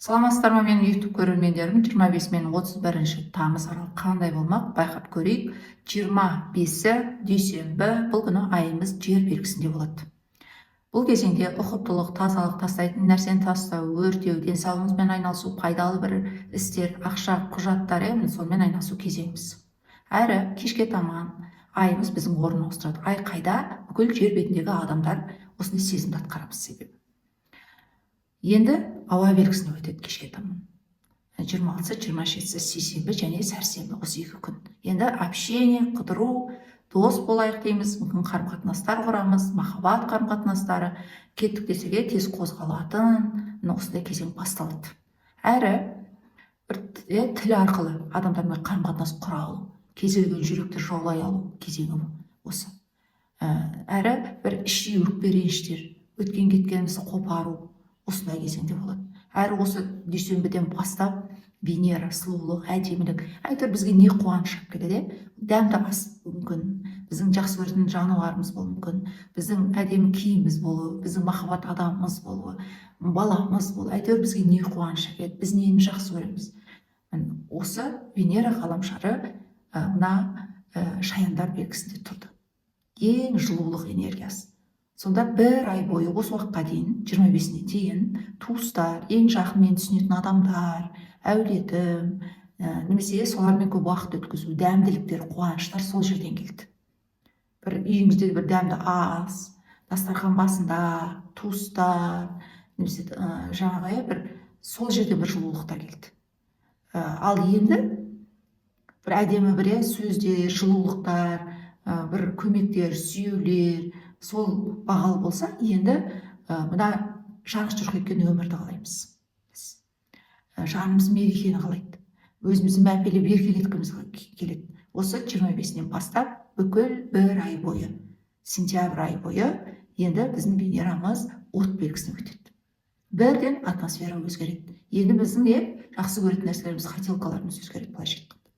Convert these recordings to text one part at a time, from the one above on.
Саламатсыздар ма менің YouTube көрермендерім? 25 мен 31 тамыз аралығы қандай болмақ? Байқап көрейік. 25-і дүйсенбі, бұл күні айымыз жер белгісінде болады. Бұл кезеңде ұқыптылық, тазалық, тастайтын нәрсені тастау, өртеу, денсаулығыңызбен айналысу, пайдалы бір істер, ақша, құжаттар, сонымен айналысу кезеңіміз. Әрі кешке таман айымыз біздің орнын ауыстырады. Ай қайда? Бүкіл жер бетіндегі адамдар осындай сезімді атқарамыз себебі. Енді ауа белгісіне өтеді кешке таман. 26-сы, 27-сі сейсенбі және сәрсенбі осы 2 күн. Енді общение, қыдыру, дос болайық дейміз, мүмкін қарым-қатынастар құрамыз, махаббат қарым-қатынастары, кеттік десеге тез қозғалатын, осындай кезең басталады. Әрі тіл арқылы адамдармен қарым-қатынас құра алу, кезілген жүректі жаулай алу кезеңі осы. Әрі бір іші өкпе реніштер, өткен кеткенімізді қопару осындай кезеңде болады. Әрі осы дүйсенбіден бастап Венера, сұлулық, әдемілік, әйтеуір бізге не қуаныш келеді, дәмді ас мүмкін, біздің жақсы көретін жануарымыз болуы мүмкін, біздің әдемі киіміміз болуы, біздің махаббат адамымыз болуы, баламыз болуы, әйтеуір бізге не қуаныш келеді, біз нені жақсы көреміз. Осы Венера ғаламшары мына шаяндар белгісінде тұрды. Ең жылулық энергиясы. Сонда бір ай бойы осы уақытқа дейін, 25-іне дейін, туыстар, ең жақын мені түсінетін адамдар, әулетім, немесе солармен көп уақыт өткізу, дәмділіктер, қуаныштар сол жерден келді. Бір үйіңізде бір дәмді ас, дастархан басында, туыстар, немесе жаңағы бір сол жерде бір жылулықтар келді. Ал енді бір әдемі бір сөздер, жылулықтар, бір көмектер, сүюлер, сол бағалы болса, енді мына жарық жұрқ еткен өмірді қалаймыз. Жанымыз мерекені қалайды. Өзімізді мәпелеп еркелеткіміз келеді. Осы 25-нен бастап бүкіл бір ай бойы, сентябрь ай бойы енді біздің Венерамыз от белгісіне өтеді. Бірден атмосфера өзгереді. Енді біздің жақсы көретін нәрселеріміз, хотелкаларымыз өзгереді былайша айтқанда.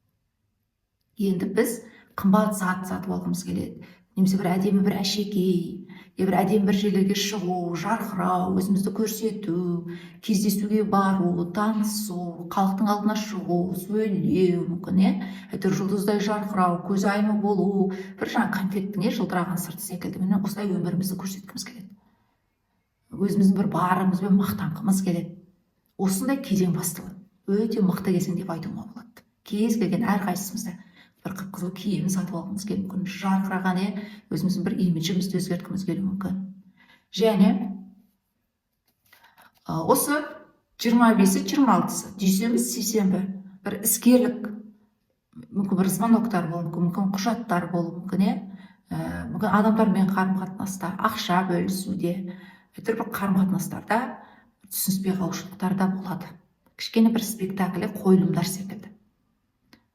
Енді біз қымбат зат сатып алғымыз келеді. Немесе бір әдемі бір әшекей, бір әдемі бір жерлерге шығу, жарқырау, өзімізді көрсету, кездесуге бару, танысу, халықтың алдына шығу, сөйлеу мүмкін, әйтеуір жұлдыздай жарқырау, көзайымы болу, бір жаңа конфеттің жылтыраған сырты секілді, осылай өмірімізді көрсеткіміз келеді. Өзіміздің бір барымызбен мақтанғымыз келеді. Осындай кезең басталады. Өте мықты кезең деп айтуға болады. Кез келген әрқайсымызда бір қып-қызыл киім сатып алғымыз келуі мүмкін, жарқыраған өзіміздің бір имиджімізді өзгерткіміз келуі мүмкін. Және осы 25-і, 26-сы, дүйсенбі, сейсенбі бір іскерлік, мүмкін бір звоноктар болуы мүмкін, құжаттар болуы мүмкін, мүмкін адамдармен қарым-қатынаста, ақша бөлісуде, бір қарым-қатынастарда түсініспей қалушылықтар да болады. Кішкене бір спектакль, қойылымдар секілді.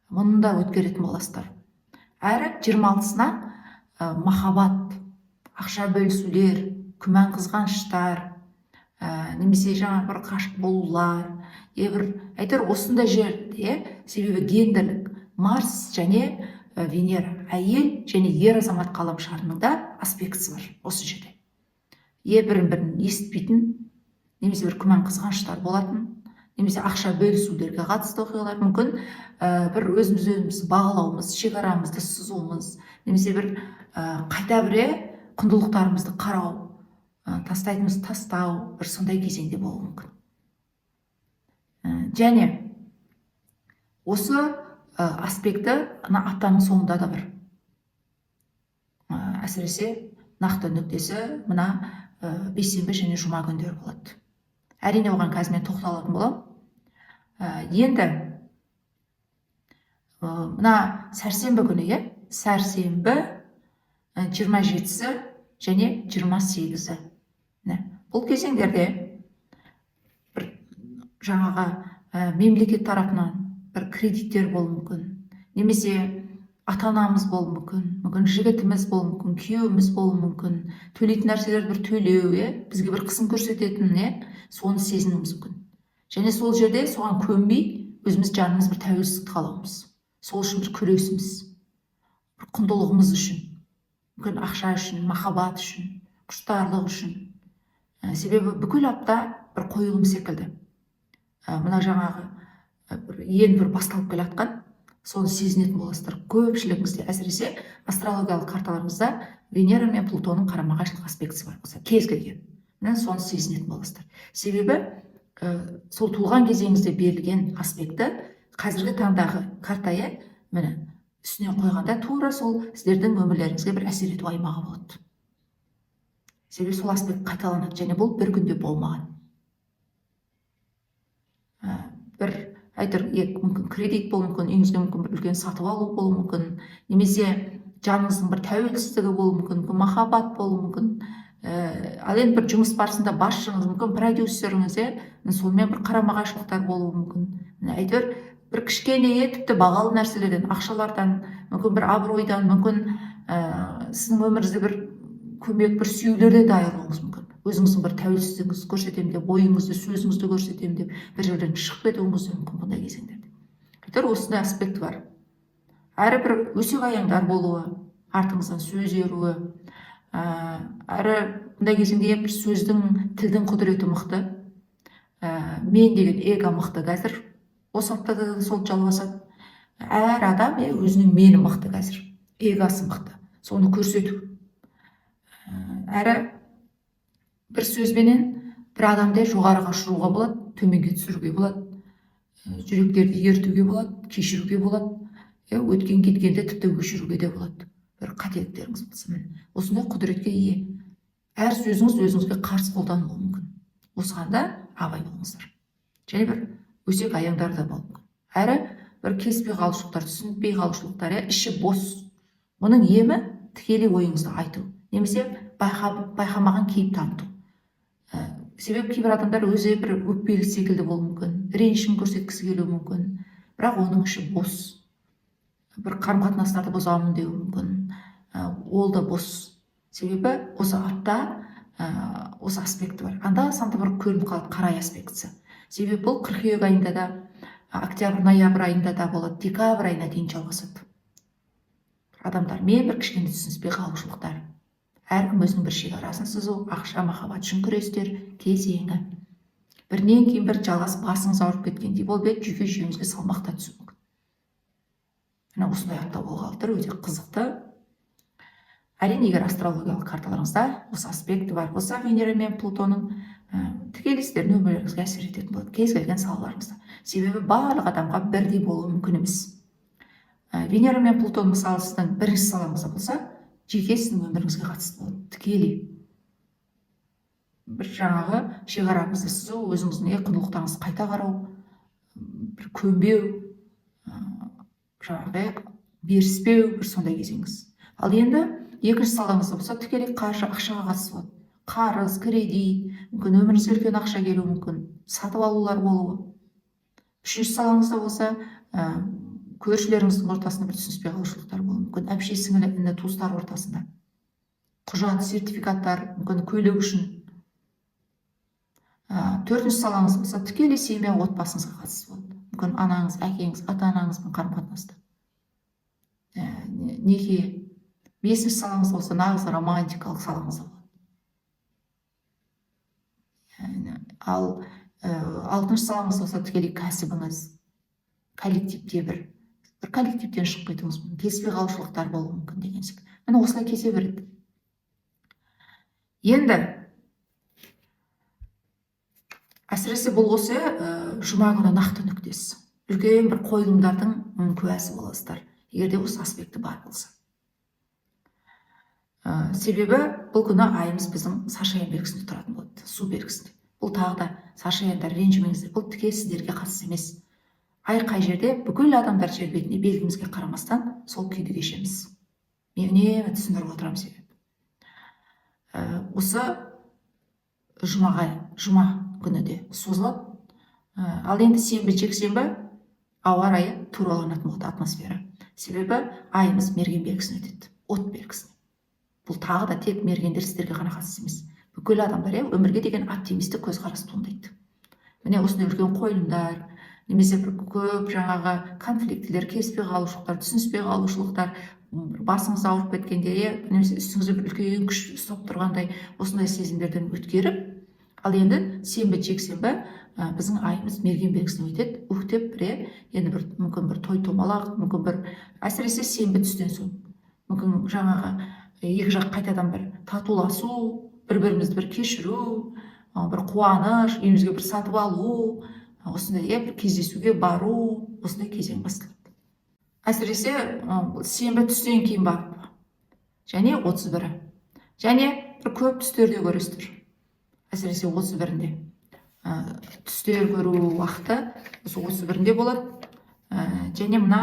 Мұны да өткеретін боласыздар. Әрі 26-сына махаббат, ақша бөлісулер, күмән қызғаныштар, немесе жаңа бір қашық болулар, әйтеуір осындай жерде, себебі гендерлік Марс және Венера, әйел және ер азамат ғаламшарының да аспектісі бар осы жерде. Бірін-бірін естітпейтін, немесе бір күмән қызғаныштар болатын, немесе ақша бөлісулерге қатысты оқиғалар мүмкін, бір өзіміз бағалауымыз, шекарамызды сызуымыз, немесе бір қайта бір құндылықтарымызды қарау, тастайтынымызды тастау, бір сондай кезеңде болуы мүмкін. Және осы аспекті аптаның соңында да бар. Әсіресе нақты нүктесі мына бейсенбі және жұма күндері болады. Әрине оған қазір мен тоқталатын боламын. Енді мына сәрсенбі күні, сәрсенбі 27-сі және 28-сі. Бұл кезеңдерде бір жаңаға мемлекет тарапынан бір кредиттер болуы мүмкін, немесе ата-анамыз болуы мүмкін, мүмкін жігітіміз болуы мүмкін, күйеуіміз болуы мүмкін, төлейтін нәрселерді бір төлеу, бізге бір қысым көрсететін, соны сезінуіміз мүмкін. Және сол жерде соған көнбей, өзіміз жанымыз бір тәуелсіздік қалауымыз. Сол үшін бір күресіміз, бір құндылығымыз үшін, мүмкін ақша үшін, махаббат үшін, құштарлық үшін. Себебі бүкіл апта бір қойылым секілді. мына жаңағы ең бір басталып келе жатқан соны сезінетін боласыздар. Көпшілігіңізде әсіресе астрологиялық карталарыңызда Венера мен Плутонның қарама-қайшылық аспектісі бар болса, кез келген, міне соны сезінетін боласыздар. Себебі сол туылған кезеңіңізде берілген аспекті қазіргі таңдағы картая міне үстіне қойғанда тура сол сіздердің өмірлеріңізге бір әсер ету аймағы болады. Себебі сол аспект қайталанады және бұл бір күнде болмаған. Бір мүмкін кредит болуы мүмкін, үйіңізге мүмкін бір үлкен сатып алу болуы мүмкін, немесе жаныңыздың бір тәуелсіздігі болуы мүмкін, махаббат болуы мүмкін. Ал енді бір жұмыс барысында басшыңыз мүмкін, продюсеріңіз, сонымен бір қарама-қайшылықтар болуы мүмкін. Әйтеуір бір кішкене тіпті бағалы нәрселерден, ақшалардан, мүмкін бір абыройдан, мүмкін сіздің өміріңізде бір көмек, бір сүюлерден де айырылуыңыз мүмкін. Өзіңіздің бір тәуелсіздігіңізді көрсетемін деп, ойыңызды, сөзіңізді көрсетемін деп, бір жерден шығып кетуіңіз мүмкін бұндай кезеңдерде. Әйтеуір осындай аспект бар. Әрі бір өсек аяңдар болуы, артыңыздан сөз еруі, әрі бұндай кезеңде бір сөздің, тілдің құдіреті мықты, мен деген эго мықты қазір. Осы аптада да сол жалғасады. Әр адам өзінің мені мықты қазір, эгосы мықты, соны көрсету. Әрі бір сөзбенен бір адамды жоғарыға ұшыруға болады, төменге түсіруге болады, жүректерді ертуге болады, кешіруге болады, өткен кеткенде тіпті өшіруге де болады. Бір қателіктеріңіз болса, осындай құдіретке ие. Әр сөзіңіз өзіңізге қарсы қолданылуы мүмкін. Осыған да абай болыңыздар. Және бір өсек аяңдар да болуы мүмкін. Әрі бір келіспей қалушылықтар, түсінбей қалушылықтар, іші бос. Мұның емі тікелей ойыңызды айту, немесе байқамаған кейіп таныту. Себебі кейбір адамдар өзі бір өкпелі секілді болуы мүмкін, ренішін көрсеткісі келуі мүмкін, бірақ оның іші бос. Бір қарым-қатынастарды бұзамын деуі мүмкін, ол да бос. Себебі осы апта осы аспекті бар. Анда-санда бір көрініп қалады қарай аспектісі. Себебі бұл қыркүйек айында да, октябрь, ноябрь айында да болады, декабрь айына дейін жалғасады. Адамдармен бір кішкене түсініспей қалушылықтар. Әркім өзінің бір шекарасын сызу, ақша, махаббат үшін күрестер кезеңі. Бірінен кейін бір жалғас басыңыз ауырып кеткендей болып еді, жүйке жүйеңізге салмақта түсуі мүмкін. Мына осындай апта болғалы тұр, өте қызықты. Әрине, егер астрологиялық карталарыңызда осы аспекті бар болса, Венера мен Плутонның тікелей сіздердің өмірлеріңізге әсер ететін болады, кез келген салаларыңызда. Себебі барлық адамға бірдей болуы мүмкін емес. Венера мен Плутон мысалы сіздің бірінші салаңызда болса, жеке сіздің өміріңізге қатысты болады, тікелей. Бір жаңағы шекараңызды сызу, өзіңіздің құндылықтарыңызды қайта қарау, бір көнбеу, жаңағы беріспеу, бір сондай кезеңіз. Ал енді екінші салаңызда болса, тікелей қаржы, ақшаға қатысты болады. Қарыз, кредит, мүмкін өміріңізге үлкен ақша келуі мүмкін, сатып алулар болуы. Үшінші салаңызда болса, көршілеріңіздің ортасында бір түсініспей қалушылықтар болуы мүмкін, әпше сіңілі туыстар ортасында. Құжат, сертификаттар, мүмкін көйлек үшін. Төртінші салаңыз болса, тікелей семья, отбасыңызға қатысты болады. Мүмкін анаңыз, әкеңіз, ата-анаңызбен қарым-қатынаста. Неке. Бесінші салаңыз болса, нағыз романтикалық салаңыз болады. Ал алтыншы салаңыз болса, тікелей кәсібіңіз, коллективте бір коллективтен шығып кетуіңіз мүмкін, келіспей қалушылықтар болуы мүмкін деген секілді. Міне осылай кесе береді. Енді әсіресе бұл осы жұма күні нақты нүктесі. Үлкен бір қойылымдардың куәсі боласыздар, егер де осы аспекті бар болса. Себебі бұл күні айымыз біздің саршаян белгісінде тұратын болады, су белгісінде. Бұл тағы да саршаяндар, ренжімеңіздер, бұл тіке сіздерге қатысты емес. Ай қай жерде бүкіл адамдар жер бетінде белгімізге қарамастан сол күйді кешеміз. Мен үнемі түсіндіріп отырамын себебі. Осы жұма күні де созылады. Ал енді сенбі, жексенбі ауа райы тураланатын болады, атмосфера. Себебі айымыз мерген белгісіне өтеді, от белгісіне. Бұл тағы да тек мергендер сіздерге ғана қатысты емес. Бүкіл адамдар өмірге деген оптимистік көзқарас туындайды. Міне осындай үлкен қойылымдар, немесе бір көп жаңағы конфликтілер, келіспей қалушылықтар, түсініспей қалушылықтар, басыңыз ауырып кеткенде, немесе үстіңізде бір үлкен күш ұстап тұрғандай осындай сезімдерден өткеріп, ал енді сенбі, жексенбі біздің айымыз мерген белгісіне өтеді. Деп енді бір мүмкін бір той томалақ, мүмкін бір әсіресе сенбі түстен соң мүмкін жаңағы екі жақ қайтадан бір татуласу, бір-бірімізді бір кешіру, бір қуаныш, үйімізге бір сатып алу, осындай бір кездесуге бару, осындай кезең басталады. Әсіресе сенбі түстен кейін барып, және 31-і. Және бір көп түстерде көресіздер. Әсіресе 31-інде. Түстер көру уақыты осы 31-інде болады. Және мына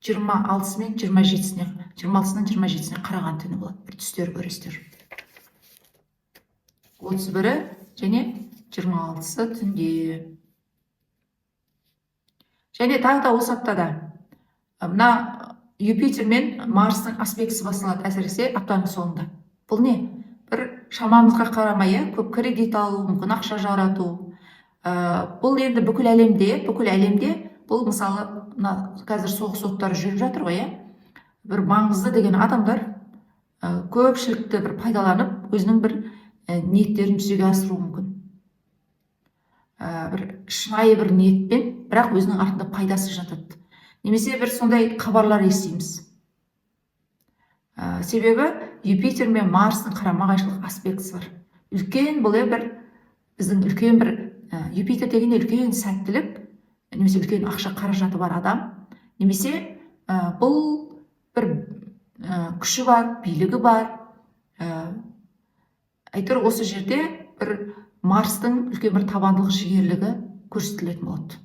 26-сы мен 27-сіне, 26-сынан 27-сіне қараған түні болады. Бір түстер көресіздер. 31-і және 26-сы түнде. Және тағы да осы аптада мына Юпитер мен Марстың аспектісі басталады, әсіресе аптаның соңында. Бұл не? Бір шамамызға қарамай, көп кредит алу, мүмкін ақша жарату. Бұл енді бүкіл әлемде, бұл мысалы қазір соғыс оттары жүріп жатыр ғой, бір маңызды деген адамдар көпшілікті бір пайдаланып, өзінің бір ниеттерін жүзеге асыру мүмкін. Бір шынайы бір ниетпен, бірақ өзінің артында пайдасы жатады. Немесе бір сондай хабарлар естиміз. Себебі Юпитер мен Марстың қарама-қайшылық аспектісі бар. Үлкен бұл біздің үлкен бір Юпитер деген үлкен сәттілік, немесе үлкен ақша қаражаты бар адам, немесе бұл бір күші бар, билігі бар. Әйтеуір осы жерде бір Марстың үлкен бір табандылық, жігерлігі көрсетілетін болады.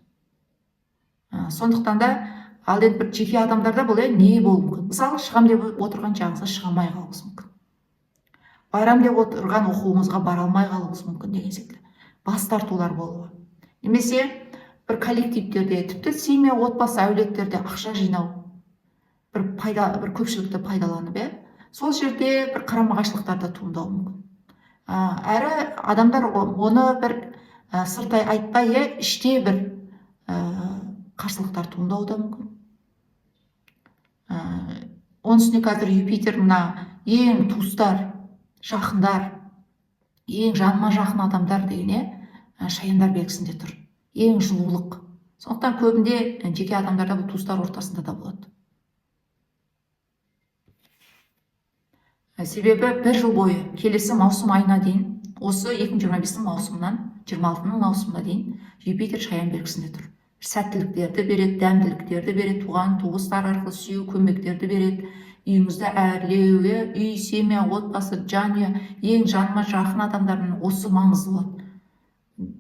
Сондықтан да ал енді бір жеке адамдарда бұл не болуы мүмкін? Мысалы, шығам деп отырған жағыңызға шыға алмай қалуыңыз мүмкін. Байрам деп отырған оқуыңызға бара алмай қалуыңыз мүмкін деген секілді. Бас тартулар болуы. Немесе бір коллективтерде, тіпті семья, отбасы, әулеттерде ақша жинау, бір көпшілікті пайдаланып, сол жерде бір қарама-қайшылықтар да туындауы мүмкін. Әрі адамдар оны бір сырттай айтпай, іште бір қарсылықтар туындауы да мүмкін. Оның үстіне қазір Юпитер мына ең туыстар, жақындар, ең жаныма жақын адамдар деген шаяндар белгісінде тұр. Ең жылулық. Сондықтан көбінде жеке адамдарда бұл туыстар ортасында да болады. Себебі бір жыл бойы келесі маусым айына дейін, осы 2025 маусымнан 26 маусымына дейін Юпитер шаян белгісінде тұр. Сәттіліктерді береді, дәмділіктерді береді, туған туыстар арқылы сүю, көмектерді береді. Үйіңізді әрлеу, үй, семья, отбасы, жанұя, ең жаныма жақын адамдармен осы маңызды болады.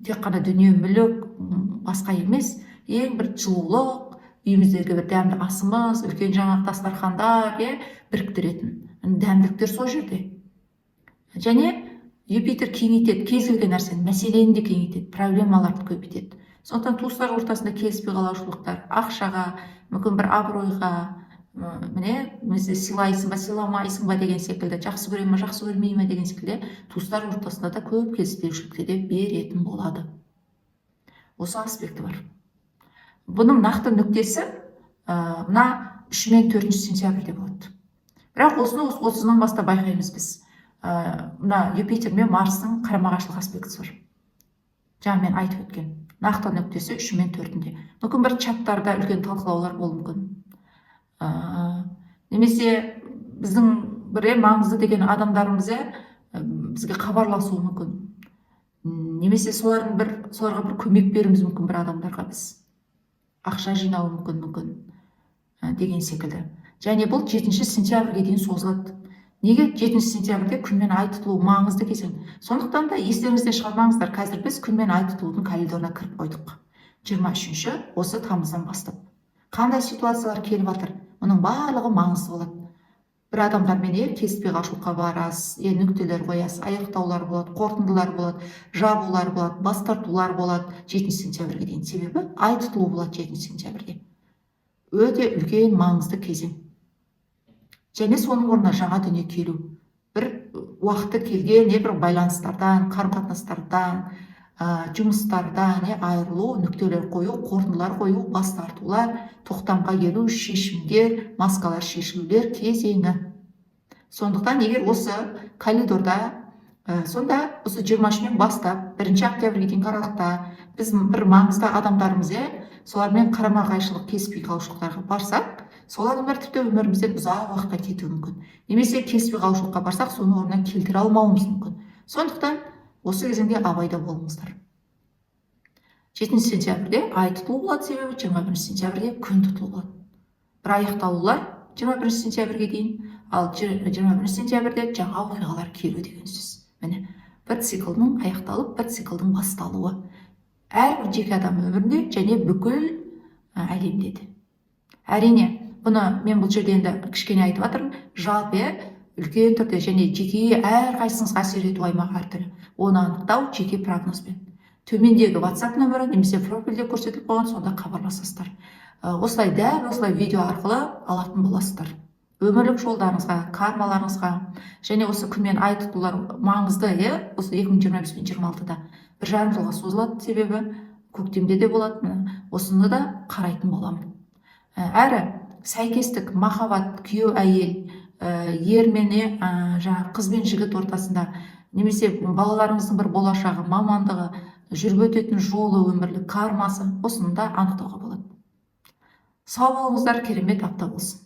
Тек қана дүние мүлік, басқа емес, ең бір жылулық, үйіміздегі бір дәмді асымыз, үлкен жаңағы дастархандар біріктіретін дәмділіктер сол жерде. Және Юпитер кеңейтеді, кез келген нәрсені, мәселені де кеңейтеді, проблемаларды көбейтеді. Сондықтан туыстар ортасында келіспей қалушылықтар, ақшаға, мүмкін бір абыройға, сыйлайсың ба, сыйламайсың ба деген секілді, жақсы көре ме, жақсы көрмей ме деген секілді, туыстар ортасында да көп келіспеушілікті де беретін болады. Осы аспекті бар. Бұның нақты нүктесі мына 3 мен 4 сентябрьде болады. Бірақ осыны 30-нан бастап байқаймыз біз. Мына Юпитер мен Марстың қарама-қайшылық аспектісі бар. Жаңа мен айтып өткен. Нақты нүктесі 3 мен 4-інде. Мүмкін бір чаттарда үлкен талқылаулар болуы мүмкін. Немесе біздің бір маңызды деген адамдарымыз бізге хабарласуы мүмкін. Немесе соларға бір көмек беруіміз мүмкін бір адамдарға біз. Ақша жинауы мүмкін деген секілді. Және бұл 7 сентябрьге дейін созылады. Неге 7 сентябрьде күн мен ай тұтылуы маңызды кезең? Сондықтан да естеріңізден шығармаңыздар, қазір біз күн мен ай тұтылудың календарына кіріп қойдық. 23-ші осы тамыздан бастап. Қандай ситуациялар келіп жатыр? Оның барлығы маңызды болады. Бір адамдармен келіспей қалушылыққа барасыз, нүктелер қоясыз, аяқтаулар болады, қорытындылар болады, жабулар болады, бас тартулар болады 7 сентябрьге дейін. Себебі ай тұтылуы болады 7 сентябрьде. Өте үлкен маңызды кезең. Және соның орнына жаңа дүние келу. Бір уақыты келген бір байланыстардан, қарым-қатынастардан, жұмыстардан айырылу, нүктелер қою, қорытындылар қою, бас тартулар, тоқтамға келу, шешімдер, маскалар шешілулер кезеңі. Сондықтан егер осы коридорда Сонда осы 23-мен бастап 1 октябрьге дейінгі аралықта біз бір маңызды адамдарымыз, солармен қарама қайшылық, келіспей қалушылықтарға барсақ, сол адамдар тіпті өмірімізден ұзақ уақытқа кетуі мүмкін. Немесе келіспей қалушылыққа барсақ, соны орнына келтіре алмауымыз мүмкін. Сондықтан осы кезеңде абайда болыңыздар. 7 сентябрьде ай тұтылу болады, себебі 21 сентябрьде күн тұтылу болады. Бір аяқталулар 21 сентябрьге дейін, ал 21 сентябрьде жаңа оқиғалар келу деген сөз. Міне, бір циклдың аяқталып, бір циклдың басталуы. Әрбір жеке адам өмірінде және бүкіл әлемде де. Әрине, бұны мен бұл жерде енді кішкене айтып жатырмын, жалпы үлкен түрде және жеке әрқайсыңызға әсер ету аймағы әртүрлі. Оны анықтау жеке прогнозбен. Төмендегі WhatsApp нөмірі немесе профильде көрсетіліп қойған, сонда хабарласасыздар. Осылай дәл осылай видео арқылы алатын боласыздар. Өмірлік жолдарыңызға, кармаларыңызға және осы күн мен ай тұтылулар маңызды, осы 2025 пен 26-да 1,5 жылға созылады, себебі көктемде де болады, осыны да қарайтын боламын. Әрі сәйкестік, махаббат, күйеу әйел, ер мен жаңа қыз бен жігіт ортасында, немесе балаларыңыздың бір болашағы, мамандығы, жүріп өтетін жолы, өмірлік кармасы, осыны да анықтауға болады. Сау болыңыздар, керемет апта болсын.